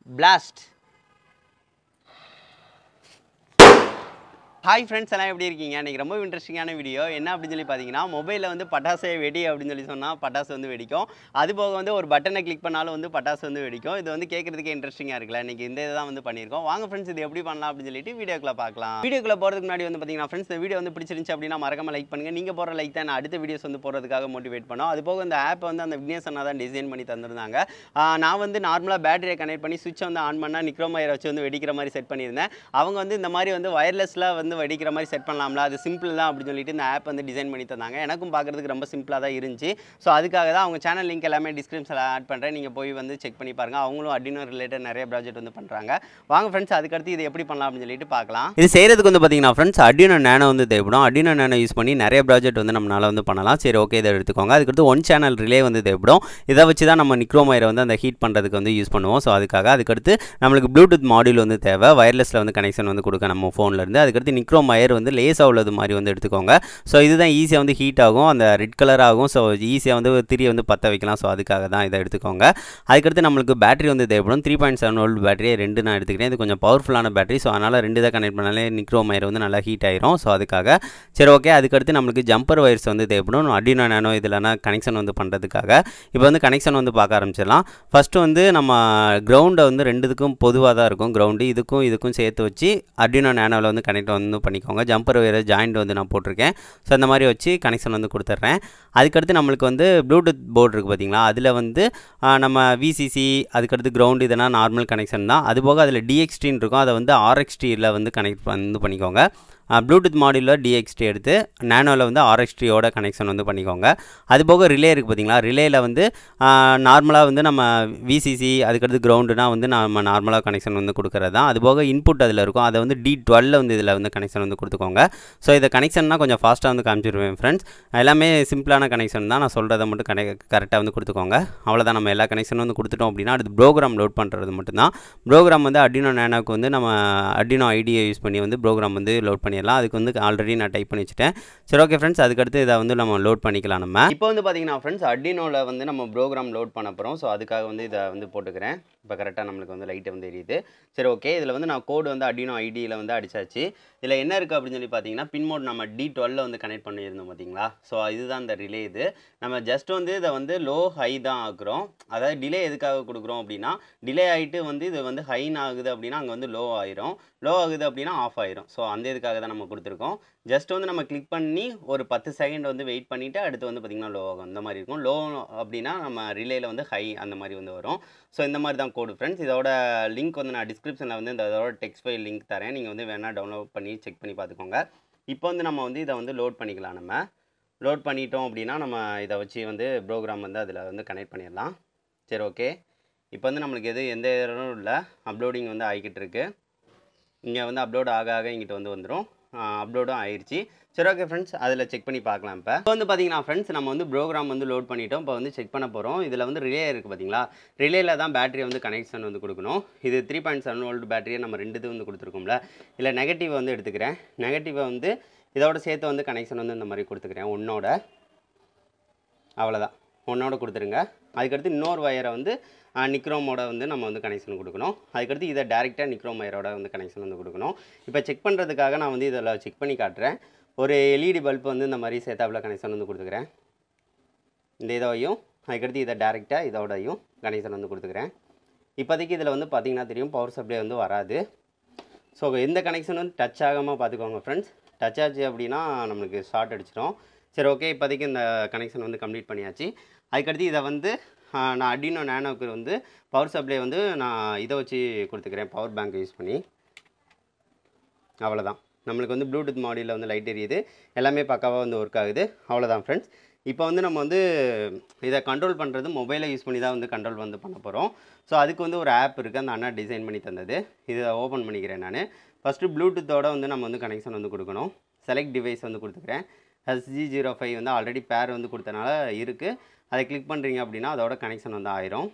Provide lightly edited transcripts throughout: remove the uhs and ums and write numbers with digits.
blast. Hi friends, எல்லாம் எப்படி இருக்கீங்க? இன்னைக்கு ரொம்ப இன்ட்ரஸ்டிங்கான வீடியோ. என்ன அப்படினு சொல்லி பாத்தீங்கன்னா, மொபைல்ல வந்து பட்டாசை வெடி அப்படினு சொல்லி சொன்னா பட்டாசு வந்து வெடிக்கும். அது போக வந்து ஒரு பட்டனை கிளிக் பண்ணாலும் வந்து பட்டாசு வந்து வெடிக்கும். இது வந்து கேக்குறதுக்கே இன்ட்ரஸ்டிங்கா இருக்குல. இன்னைக்கு இந்த இத தான் வந்து பண்ணியிருக்கோம். வாங்க friends இது எப்படி பண்ணலாம் அப்படினு சொல்லிட்டு வீடியோக்குள்ள பார்க்கலாம். வீடியோக்குள்ள போறதுக்கு முன்னாடி வந்து பாத்தீங்கன்னா friends இந்த வீடியோ வந்து பிடிச்சிருந்துச்சு அப்படினா மறக்காம லைக் பண்ணுங்க. நீங்க போற லைக் தான் அடுத்த வீடியோஸ் வந்து போறதுக்காக மோட்டிவேட் பண்ணும். அது போக இந்த ஆப் வந்து அந்த விக்னேஷ் அண்ணா தான் டிசைன் பண்ணி தந்திருந்தாங்க. நான் வந்து நார்மலா பேட்டரியை கனெக்ட் பண்ணி சுவிட்ச் வந்து ஆன் பண்ணா நிக்ரோமையர் வச்சு வந்து வெடிக்கிற மாதிரி செட் பண்ணியிருந்தேன். அவங்க வந்து இந்த மாதிரி வந்து வயர்லெஸ்ல வந்து வெடிக்கிற மாதிரி செட் பண்ணலாம்ல, அது சிம்பிள் தான் அப்படின்னு சொல்லிட்டு இந்த ஆப் வந்து டிசைன் பண்ணி தந்தாங்க. எனக்கும் பார்க்கறதுக்கு ரொம்ப சிம்பிளாக தான் இருந்துச்சு. ஸோ அதுக்காக தான் அவங்க சேனல் லிங்க் எல்லாமே டிஸ்கிரிப்ஷனில் ஆட் பண்ணுறேன். நீங்கள் போய் வந்து செக் பண்ணி பாருங்கள். அவங்களும் அர்டினோ ரிலேட்டட் நிறைய ப்ராஜெக்ட் வந்து பண்ணுறாங்க. வாங்க ஃப்ரெண்ட்ஸ் அதுக்கடுத்து இது எப்படி பண்ணலாம் அப்படின்னு சொல்லிட்டு பார்க்கலாம். இது செய்கிறதுக்கு வந்து பார்த்தீங்கன்னா ஃப்ரெண்ட்ஸ் அர்டினோ நேனோ வந்து தேவைப்படும். அர்டினோ நேனோ யூஸ் பண்ணி நிறைய ப்ராஜெக்ட் வந்து நம்மளால் வந்து பண்ணலாம். சரி ஓகே இதை எடுத்துக்கோங்க. அதுக்கடுத்து ஒன் சேனல் ரிலே வந்து தேவைப்படும். இதை வச்சு தான் நம்ம நிக்ரோமையரை வந்து அந்த ஹீட் பண்ணுறதுக்கு வந்து யூஸ் பண்ணுவோம். ஸோ அதுக்கடுத்து நம்மளுக்கு ப்ளூடூத் மாடியூல் வந்து தேவை. வயர்லெஸில் வந்து கனெக்ஷன் வந்து கொடுக்க நம்ம ஃபோன்லேருந்து. அதுக்கடுத்து நிக்ரோமையர் வந்து லேஸாக உள்ளது மாதிரி வந்து எடுத்துக்கோங்க. ஸோ இதுதான் ஈஸியாக வந்து ஹீட் ஆகும், அந்த ரெட் கலர் ஆகும். ஸோ ஈஸியாக வந்து திரியை வந்து பற்ற வைக்கலாம். ஸோ அதுக்காக தான் இதை எடுத்துக்கோங்க. அதுக்கடுத்து நம்மளுக்கு பேட்டரி வந்து தேவைப்படும். 3.7 வோல்ட் பேட்டரி 2 நான் எடுத்துக்கிறேன். இது கொஞ்சம் பவர்ஃபுல்லான பேட்டரி. ஸோ அதனால் 2 தான் கனெக்ட் பண்ணாலே நிக்ரோமையர் வந்து நல்லா ஹீட் ஆயிரும். ஸோ அதுக்காக சரி ஓகே. அதுக்கடுத்து நம்மளுக்கு ஜம்பர் வயர்ஸ் வந்து தேவைப்படும். அர்டினோ நேனோ இதில்னா கனெக்ஷன் வந்து பண்ணுறதுக்காக இப்போ வந்து கனெக்ஷன் வந்து பார்க்க ஆரம்பிச்சிடலாம். ஃபஸ்ட்டு வந்து நம்ம கிரவுண்டை வந்து ரெண்டுத்துக்கும் பொதுவாக தான் இருக்கும். கிரவுண்டு இதுக்கும் சேர்த்து வச்சு அர்டினோ நேனோவில் வந்து கனெக்ட் வந்து பண்ணிக்கோங்க. ஜம்பர் வயர் ஜாயிண்ட் வந்து நான் போட்டிருக்கேன். ஸோ அந்த மாதிரி வச்சு கனெக்ஷன் வந்து கொடுத்துட்றேன். அதுக்கடுத்து நம்மளுக்கு வந்து ப்ளூடூத் போர்டு இருக்குது பார்த்தீங்களா, அதில் வந்து நம்ம விசிசி அதுக்கடுத்து கிரவுண்டு இதெல்லாம் நார்மல் கனெக்ஷன் தான். அதுபோக அதில் டிஎக்ஸ்டின்னு இருக்கும். அதை வந்து ஆர்எக்ஸ்டியில் வந்து கனெக்ட் வந்து பண்ணிக்கோங்க. ப்ளூடூத் மாடியூலில் டிஎக்ஸ்டி எடுத்து நேனோவில் வந்து ஆர்எக்ஸ்டியோட கனெக்ஷன் வந்து பண்ணிக்கோங்க. அதுபோக ரிலே இருக்குது பார்த்தீங்களா, ரிலேயில் வந்து நார்மலாக வந்து நம்ம விசிசி அதுக்கடுத்து கிரவுண்டுனா வந்து நம்ம நார்மலாக கனெக்ஷன் வந்து கொடுக்குறது தான். அதுபோக இன்புட் அதில் இருக்கும். அதை வந்து D12 வந்து இதில் வந்து கனெக்ஷன் வந்து கொடுத்துக்கோங்க. ஸோ இதை கனெக்ஷன்னா கொஞ்சம் ஃபாஸ்ட்டாக வந்து காமிச்சிருவேன் ஃப்ரெண்ட்ஸ். எல்லாமே சிம்பிளான கனெக்ஷன் தான். நான் சொல்கிறத மட்டும் கரெக்டாக வந்து கொடுத்துக்கோங்க. அவ்வளோதான். நம்ம எல்லா கனெக்ஷனும் வந்து கொடுத்துட்டோம் அப்படின்னா அடுத்து ப்ரோக்ராம் லோட் பண்ணுறது மட்டும்தான். ப்ரோக்ராம் வந்து அர்டினோ நேனோக்கு வந்து நம்ம அர்டினோ ஐடியை யூஸ் பண்ணி வந்து ப்ரோக்ராம் வந்து லோட் பண்ணி அதுக்கு வந்து ஆல்ரெடி நான் டைப் பண்ணி வச்சுட்டேன். சரி ஓகே ஃப்ரெண்ட்ஸ் அதுக்கடுத்து இதை வந்து நம்ம லோட் பண்ணிக்கலாம். நம்ம இப்போ வந்து பார்த்தீங்கன்னா ஃப்ரெண்ட்ஸ் அர்டினோவில் வந்து நம்ம ப்ரோக்ராம் லோட் பண்ண போகிறோம். ஸோ அதுக்காக வந்து இதை வந்து போட்டுக்கிறேன். இப்போ கரெக்டாக நம்மளுக்கு வந்து லைட்டை வந்து எரியுது. சரி ஓகே. இதில் வந்து நான் கோடு வந்து அர்டினோ ஐடியில் வந்து அடிச்சாச்சு. இதில் என்ன இருக்குது அப்படின்னு சொல்லி பார்த்தீங்கன்னா பின் மோட் நம்ம D12 வந்து கனெக்ட் பண்ணியிருந்தோம் பார்த்தீங்களா. ஸோ இதுதான் இந்த ரிலே. இது நம்ம ஜஸ்ட் வந்து இதை வந்து லோ ஹை தான் ஆக்குறோம். அதாவது டிலே எதுக்காக கொடுக்குறோம் அப்படின்னா டிலே ஆகிட்டு வந்து இது வந்து ஹைன் ஆகுது அப்படின்னா அங்கே வந்து லோ ஆயிரும். லோ ஆகுது அப்படின்னா ஆஃப் ஆயிரும். ஸோ அந்த இதுக்காக தான் நம்ம கொடுத்துருக்கோம். ஜஸ்ட் வந்து நம்ம கிளிக் பண்ணி ஒரு 10 செகண்ட் வந்து வெயிட் பண்ணிவிட்டு அடுத்து வந்து பார்த்திங்கன்னா லோ ஆகும். அந்த மாதிரி இருக்கும். லோ அப்படின்னா நம்ம ரிலேயில் வந்து ஹை அந்த மாதிரி வந்து வரும். ஸோ இந்த மாதிரி தான் கோடு ஃப்ரெண்ட்ஸ். இதோட லிங்க் வந்து நான் டிஸ்கிரிப்ஷனில் வந்து இதோட டெக்ஸ்ட் ஃபைல் லிங்க் தரேன். நீங்கள் வந்து வேணால் டவுன்லோட் பண்ணி செக் பண்ணி பார்த்துக்கோங்க. இப்போ வந்து நம்ம வந்து இதை வந்து லோட் பண்ணிக்கலாம். நம்ம லோட் பண்ணிட்டோம் அப்படின்னா நம்ம இதை வச்சு வந்து ப்ரோக்ராம் வந்து அதில் வந்து கனெக்ட் பண்ணிடலாம். சரி ஓகே. இப்போ வந்து நம்மளுக்கு எந்த எரரும் இல்லை. அப்லோடிங் வந்து ஆகிக்கிட்டு இருக்குது. இங்கே வந்து அப்லோட் ஆக இங்கிட்ட வந்து வந்துடும். அப்லோடும் ஆயிடுச்சு. சரி ஓகே ஃப்ரெண்ட்ஸ் அதில் செக் பண்ணி பார்க்கலாம். இப்போ வந்து பார்த்தீங்கன்னா ஃப்ரெண்ட்ஸ் நம்ம வந்து ப்ரோக்ராம் வந்து லோட் பண்ணிட்டோம். இப்போ வந்து செக் பண்ண போகிறோம். இதில் வந்து ரிலே இருக்குது பார்த்தீங்களா, ரிலேயில் தான் பேட்டரி வந்து கனெக்ஷன் வந்து கொடுக்கணும். இது 3.7 வோல்ட் பேட்டரியை நம்ம 2 இது வந்து கொடுத்துருக்கோம்ல. இல்லை நெகட்டிவ் வந்து எடுத்துக்கிறேன். நெகட்டிவை வந்து இதோட சேர்த்து வந்து கனெக்ஷன் வந்து இந்த மாதிரி கொடுத்துக்கிறேன். ஒன்னோட அவ்வளோதான். ஒன்னோட கொடுத்துருங்க. அதுக்கடுத்து இன்னொரு வயரை வந்து நிக்ரோமோட வந்து நம்ம வந்து கனெக்ஷன் கொடுக்கணும். அதுக்கடுத்து இதை டேரெக்டாக நிக்ரோம் வயரோட வந்து கனெக்ஷன் வந்து கொடுக்கணும். இப்போ செக் பண்ணுறதுக்காக நான் வந்து இதில் செக் பண்ணி காட்டுறேன். ஒரு எல்இடி பல்ப் வந்து இந்த மாதிரி சேத்தாப்பில் கனெக்ஷன் வந்து கொடுத்துக்கிறேன். இந்த இதையும் அதுக்கடுத்து இதை டேரெக்டாக இதோடையும் கனெக்ஷன் வந்து கொடுத்துக்கிறேன். இப்போதைக்கு இதில் வந்து பார்த்திங்கன்னா தெரியும் பவர் சப்ளை வந்து வராது. ஸோ எந்த கனெக்ஷன் வந்து டச் ஆகாமல் பார்த்துக்கோங்க ஃப்ரெண்ட்ஸ். டச் ஆச்சு அப்படின்னா நம்மளுக்கு ஷார்ட் அடிச்சிடும். சரி ஓகே. இப்போதைக்கு இந்த கனெக்ஷன் வந்து கம்ப்ளீட் பண்ணியாச்சு. அதுக்கடுத்து இதை வந்து நான் அர்டினோ நேனோக்கு வந்து பவர் சப்ளை வந்து நான் இதை வச்சு கொடுத்துக்கிறேன். பவர் பேங்க் யூஸ் பண்ணி. அவ்வளோதான். நம்மளுக்கு வந்து ப்ளூடூத் மாடியூலில் வந்து லைட் எரியுது. எல்லாமே பக்காவாக வந்து ஒர்க் ஆகுது. அவ்வளோதான் ஃப்ரெண்ட்ஸ். இப்போ வந்து நம்ம வந்து இதை கண்ட்ரோல் பண்ணுறது மொபைலை யூஸ் பண்ணி தான் வந்து கண்ட்ரோல் வந்து பண்ண போகிறோம். ஸோ அதுக்கு வந்து ஒரு ஆப் இருக்குது. அந்த அண்ணா டிசைன் பண்ணி தந்தது. இதை ஓப்பன் பண்ணிக்கிறேன் நான். ஃபஸ்ட்டு ப்ளூடூத்தோடு வந்து நம்ம வந்து கனெக்ஷன் வந்து கொடுக்கணும். செலக்ட் டிவைஸ் வந்து கொடுத்துக்கிறேன். SG05 வந்து ஆல்ரெடி பேர் வந்து கொடுத்தனால இருக்குது. அதை கிளிக் பண்ணுறீங்க அப்படின்னா அதோட கனெக்ஷன் வந்து ஆயிரும்.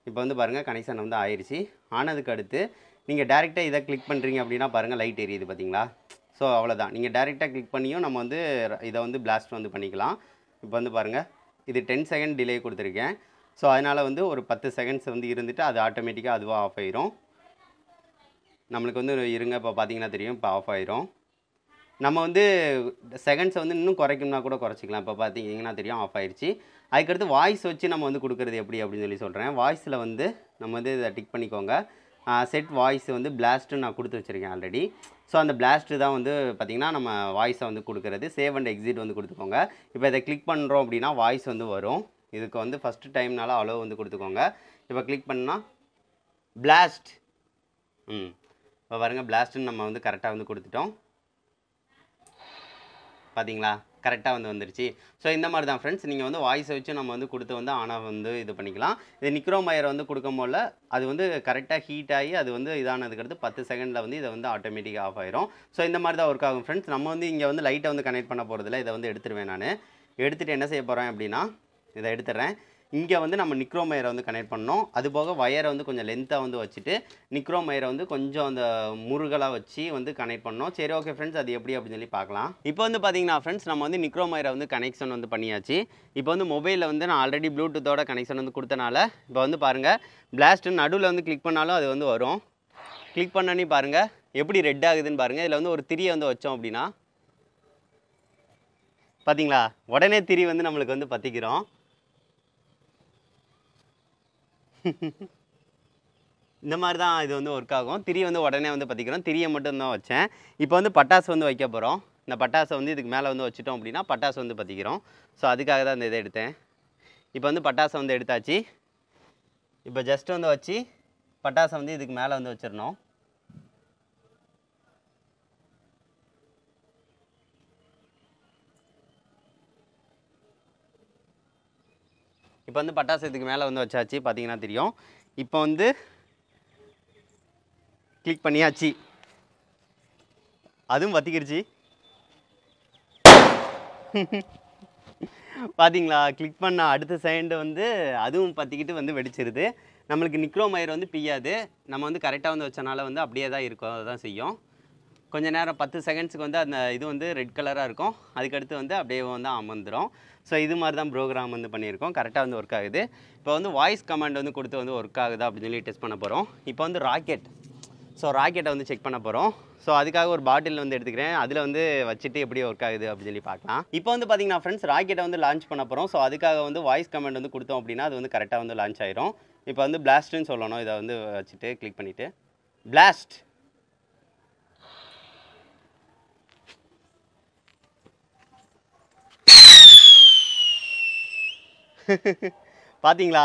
இப்போ வந்து பாருங்கள் கனெக்ஷன் வந்து ஆயிடுச்சு. ஆனதுக்கு அடுத்து நீங்கள் டேரெக்டாக இதை கிளிக் பண்ணுறீங்க அப்படின்னா பாருங்கள் லைட் எரியுது பார்த்தீங்களா. ஸோ அவ்வளோதான். நீங்கள் டேரெக்டாக கிளிக் பண்ணியும் நம்ம வந்து இதை வந்து பிளாஸ்ட் வந்து பண்ணிக்கலாம். இப்போ வந்து பாருங்கள் இது 10 செகண்ட் டிலே கொடுத்துருக்கேன். ஸோ அதனால் வந்து ஒரு 10 செகண்ட்ஸ் வந்து இருந்துட்டு அது ஆட்டோமேட்டிக்காக அதுவாக ஆஃப் ஆயிரும். நம்மளுக்கு வந்து இருங்க இப்போ பார்த்தீங்கன்னா தெரியும், இப்போ ஆஃப் ஆயிரும். நம்ம வந்து செகண்ட்ஸை வந்து இன்னும் குறைக்கணும்னா கூட குறைச்சிக்கலாம். இப்போ பார்த்தீங்கன்னா தெரியும், ஆஃப் ஆயிடுச்சு. அதுக்கடுத்து வாய்ஸ் வச்சு நம்ம வந்து கொடுக்குறது எப்படி அப்படின்னு சொல்லி சொல்கிறேன். வாய்ஸில் வந்து நம்ம வந்து இதை டிக் பண்ணிக்கோங்க. செட் வாய்ஸ் வந்து பிளாஸ்ட்டு நான் கொடுத்து வச்சுருக்கேன் ஆல்ரெடி. ஸோ அந்த பிளாஸ்ட்டு தான் வந்து பார்த்திங்கன்னா நம்ம வாய்ஸை வந்து கொடுக்குறது. சேவ் அண்ட் எக்ஸிட் வந்து கொடுத்துக்கோங்க. இப்போ இதை கிளிக் பண்ணுறோம் அப்படின்னா வாய்ஸ் வந்து வரும். இதுக்கு வந்து ஃபஸ்ட்டு டைம்னால அலோ வந்து கொடுத்துக்கோங்க. இப்போ கிளிக் பண்ணால் பிளாஸ்ட். இப்போ பாருங்கள், பிளாஸ்ட்டுன்னு நம்ம வந்து கரெக்டாக வந்து கொடுத்துட்டோம். பார்த்தீங்களா, கரெக்டாக வந்து வந்துருச்சு. ஸோ இந்த மாதிரி தான் ஃப்ரெண்ட்ஸ், நீங்கள் வந்து வாய்ஸை வச்சு நம்ம வந்து கொடுத்து வந்து ஆனாக வந்து இது பண்ணிக்கலாம். இது நிக்ரோமயரை வந்து கொடுக்கும் போல அது வந்து கரெக்டாக ஹீட் ஆகி அது வந்து இதானதுக்கடுத்து 10 செகண்டில் வந்து இதை வந்து ஆட்டோமேட்டிக்காக ஆஃப் ஆயிரும். ஸோ இந்த மாதிரி தான் ஒர்க் ஆகும் ஃப்ரெண்ட்ஸ். நம்ம வந்து இங்கே வந்து லைட்டை வந்து கனெக்ட் பண்ண போகிறதில்ல. இதை வந்து எடுத்துருவேன். நான் எடுத்துகிட்டு என்ன செய்ய போகிறேன் அப்படின்னா, இதை எடுத்துடுறேன். இங்கே வந்து நம்ம நிக்ரோமயரை வந்து கனெக்ட் பண்ணோம். அது போக வயரை வந்து கொஞ்சம் லென்த்தாக வந்து வச்சுட்டு நிக்ரோமயரை வந்து கொஞ்சம் அந்த முருகலாக வச்சு வந்து கனெக்ட் பண்ணோம். சரி, ஓகே ஃப்ரெண்ட்ஸ், அது எப்படி அப்படின்னு சொல்லி பார்க்கலாம். இப்போ வந்து பார்த்தீங்கன்னா ஃப்ரெண்ட்ஸ், நம்ம வந்து நிக்ரோமயரை வந்து கனெக்ஷன் வந்து பண்ணியாச்சு. இப்போ வந்து மொபைலில் வந்து நான் ஆல்ரெடி ப்ளூடூத்தோட கனெக்ஷன் வந்து கொடுத்தனால இப்போ வந்து பாருங்கள், பிளாஸ்ட்டு நடுவில் வந்து கிளிக் பண்ணாலும் அது வந்து வரும். கிளிக் பண்ணி பாருங்கள் எப்படி ரெட் ஆகுதுன்னு பாருங்கள். இதில் வந்து ஒரு திரியை வந்து வச்சோம் அப்படின்னா பார்த்தீங்களா, உடனே திரி வந்து நம்மளுக்கு வந்து பற்றிக்கிறோம். இந்த மாதிரி தான் இது வந்து ஒர்க் ஆகும். திரி வந்து உடனே வந்து பற்றிக்கிறோம். திரியை மட்டும்தான் வச்சேன். இப்போ வந்து பட்டாசு வந்து வைக்க போகிறோம். இந்த பட்டாசை வந்து இதுக்கு மேலே வந்து வச்சுட்டோம் அப்படின்னா பட்டாசு வந்து பற்றிக்கிறோம். ஸோ அதுக்காக தான் இந்த இதை எடுத்தேன். இப்போ வந்து பட்டாசை வந்து எடுத்தாச்சு. இப்போ ஜஸ்ட் வந்து வச்சு பட்டாசை வந்து இதுக்கு மேலே வந்து வச்சிடணும். இப்போ வந்து பட்டாசு இதுக்கு மேலே வந்து வச்சாச்சு, பார்த்தீங்கன்னா தெரியும். இப்போ வந்து கிளிக் பண்ணியாச்சு, அதுவும் பற்றிக்கிடுச்சு. பார்த்தீங்களா, கிளிக் பண்ண அடுத்த செகண்டு வந்து அதுவும் பற்றிக்கிட்டு வந்து வெடிச்சிருது. நம்மளுக்கு நிக்ரோமயர் வந்து பிய்யாது. நம்ம வந்து கரெக்டாக வந்து வச்சனால வந்து அப்படியே தான் இருக்கும், அதுதான் செய்யும். கொஞ்ச நேரம் 10 செகண்ட்ஸுக்கு வந்து அந்த இது வந்து ரெட் கலராக இருக்கும். அதுக்கடுத்து வந்து அப்படியே வந்து அமர்ந்துடும். ஸோ இது மாதிரி தான் ப்ரோக்ராம் வந்து பண்ணியிருக்கோம். கரெக்டாக வந்து ஒர்க் ஆகுது. இப்போ வந்து வாய்ஸ் கமாண்ட் வந்து கொடுத்து வந்து ஒர்க் ஆகுதா அப்படின்னு சொல்லி டெஸ்ட் பண்ண போகிறோம். இப்போ வந்து ராக்கெட். ஸோ ராக்கெட்டை வந்து செக் பண்ண போகிறோம். ஸோ அதுக்காக ஒரு பாட்டில் வந்து எடுத்துக்கிறேன். அதில் வந்து வச்சுட்டு எப்படி ஒர்க் ஆகுது அப்படின்னு சொல்லி பார்க்கலாம். இப்போ வந்து பார்த்தீங்கன்னா ஃப்ரெண்ட்ஸ், ராக்கெட்டை வந்து லான்ச் பண்ண போகிறோம். ஸோ அதுக்காக வந்து வாய்ஸ் கமாண்ட் வந்து கொடுத்தோம் அப்படின்னா அது வந்து கரெக்டாக வந்து லான்ச் ஆயிரும். இப்போ வந்து பிளாஸ்ட்டுன்னு சொல்லணும். இதை வந்து வச்சுட்டு கிளிக் பண்ணிவிட்டு பிளாஸ்ட். பார்த்தீங்களா,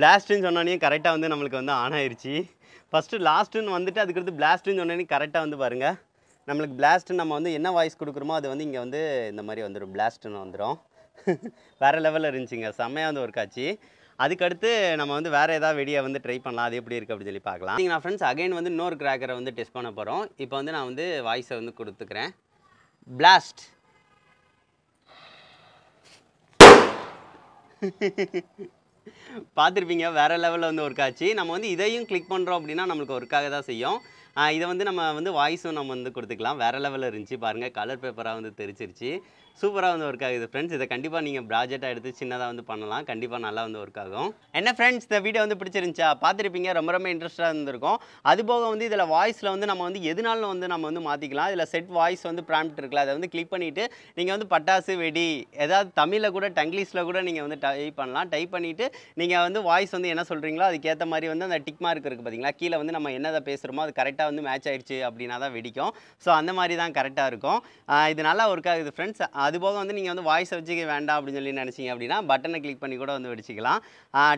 பிளாஸ்ட்டுன்னு சொன்னோன்னே கரெக்டாக வந்து நம்மளுக்கு வந்து ஆன் ஆயிடுச்சு. ஃபஸ்ட்டு லாஸ்ட்டுன்னு வந்துட்டு அதுக்கடுத்து பிளாஸ்ட்டுன்னு சொன்னோன்னே கரெக்டாக வந்து பாருங்கள், நம்மளுக்கு பிளாஸ்ட்டு நம்ம வந்து என்ன வாய்ஸ் கொடுக்குறோமோ அது வந்து இங்கே வந்து இந்த மாதிரி வந்துடும், பிளாஸ்ட்டுன்னு வந்துடும். வேறு லெவலில் இருந்துச்சுங்க, செம்மையாக வந்து ஒர்க் ஆச்சு. அதுக்கடுத்து நம்ம வந்து வேறு ஏதாவது வெடியை வந்து ட்ரை பண்ணலாம், அது எப்படி இருக்குது அப்படின்னு சொல்லி பார்க்கலாம். நான் ஃப்ரெண்ட்ஸ் அகைன் வந்து இன்னொரு கிராக்கரை வந்து டெஸ்ட் பண்ண போகிறோம். இப்போ வந்து நான் வந்து வாய்ஸை வந்து கொடுத்துக்கிறேன். பிளாஸ்ட். பார்த்துருப்பீங்க, வேறு லெவலில் வந்து ஒர்க் ஆச்சு. நம்ம வந்து இதையும் கிளிக் பண்ணுறோம் அப்படின்னா நம்மளுக்கு ஒர்க்காக தான் செய்யும். இதை வந்து நம்ம வந்து வாய்ஸும் நம்ம வந்து கொடுத்துக்கலாம். வேறு லெவலில் இருந்துச்சு பாருங்கள், கலர் பேப்பராக வந்து தெரிச்சிருச்சு. சூப்பராக வந்து ஒர்க் ஆகுது ஃப்ரெண்ட்ஸ். இதை கண்டிப்பாக நீங்கள் ப்ராஜெக்டாக எடுத்து சின்னதாக வந்து பண்ணலாம். கண்டிப்பாக நல்லா வந்து ஒர்க் ஆகும். என்ன ஃப்ரெண்ட்ஸ், இந்த வீடியோ வந்து பிடிச்சிருந்துச்சா? பார்த்துருப்பீங்க, ரொம்ப ரொம்ப இன்ட்ரெஸ்ட்டாக இருந்திருக்கும். அதுபோக வந்து இதில் வாய்ஸில் வந்து நம்ம வந்து எதுனாலும் வந்து நம்ம வந்து மாற்றிக்கலாம். இதில் செட் வாய்ஸ் வந்து ப்ராம்ப்ட் இருக்குல்ல, அதை வந்து கிளிக் பண்ணிவிட்டு நீங்கள் வந்து பட்டாசு, வெடி, ஏதாவது தமிழில் கூட டங்கிலீஷில் கூட நீங்கள் வந்து டைப் பண்ணலாம். டைப் பண்ணிவிட்டு நீங்கள் வந்து வாய்ஸ் வந்து என்ன சொல்கிறீங்களோ அதுக்கேற்ற மாதிரி வந்து அந்த டிக் மார்க் இருக்குது பார்த்தீங்களா, கீழே வந்து நம்ம என்னதை பேசுகிறோமோ அது கரெக்டாக வந்து மேட்ச் ஆயிடுச்சு அப்படின்னா தான் வெடிக்கும். ஸோ அந்த மாதிரி தான் கரெக்டாக இருக்கும். இது நல்லா ஒர்க் ஆகுது ஃப்ரெண்ட்ஸ். அதுபோக வந்து நீங்கள் வந்து வாய்ஸை வச்சுக்க வேண்டாம் அப்படின்னு சொல்லி நினச்சிங்க அப்படின்னா பட்டனை கிளிக் பண்ணி கூட வந்து வெடிச்சிக்கலாம்.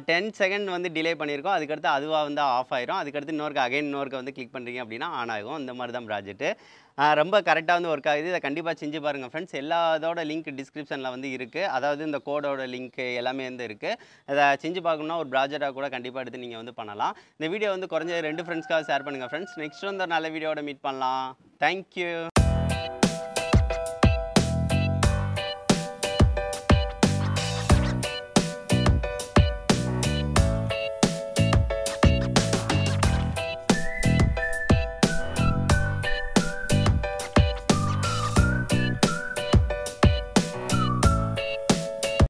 10 செகண்ட் வந்து டிலே பண்ணியிருக்கோம். அதுக்கடுத்து அதுவாக வந்து ஆஃப் ஆயிரும். அதுக்கடுத்து இன்னொருக்கு வந்து கிளிக் பண்ணுறீங்க அப்படின்னா ஆன் ஆகும். இந்த மாதிரி தான் ப்ராஜெக்ட்டு. ரொம்ப கரெக்டாக வந்து ஒர்க் ஆகுது. இதை கண்டிப்பாக செஞ்சு பாருங்கள் ஃப்ரெண்ட்ஸ். எல்லாத்தோட லிங்க் டிஸ்கிரிப்ஷனில் வந்து இருக்குது. அதாவது இந்த கோடோட லிங்க் எல்லாமே வந்து இருக்குது. அதை செஞ்சு பார்க்கணுன்னா ஒரு ப்ராஜெக்டாக கூட கண்டிப்பாக எடுத்து நீங்கள் வந்து பண்ணலாம். இந்த வீடியோ வந்து குறைஞ்ச 2 ஃப்ரெண்ட்ஸ்க்காக ஷேர் பண்ணுங்கள் ஃப்ரெண்ட்ஸ். நெக்ஸ்ட் வந்து ஒரு நல்ல வீடியோட மீட் பண்ணலாம். தேங்க்யூ.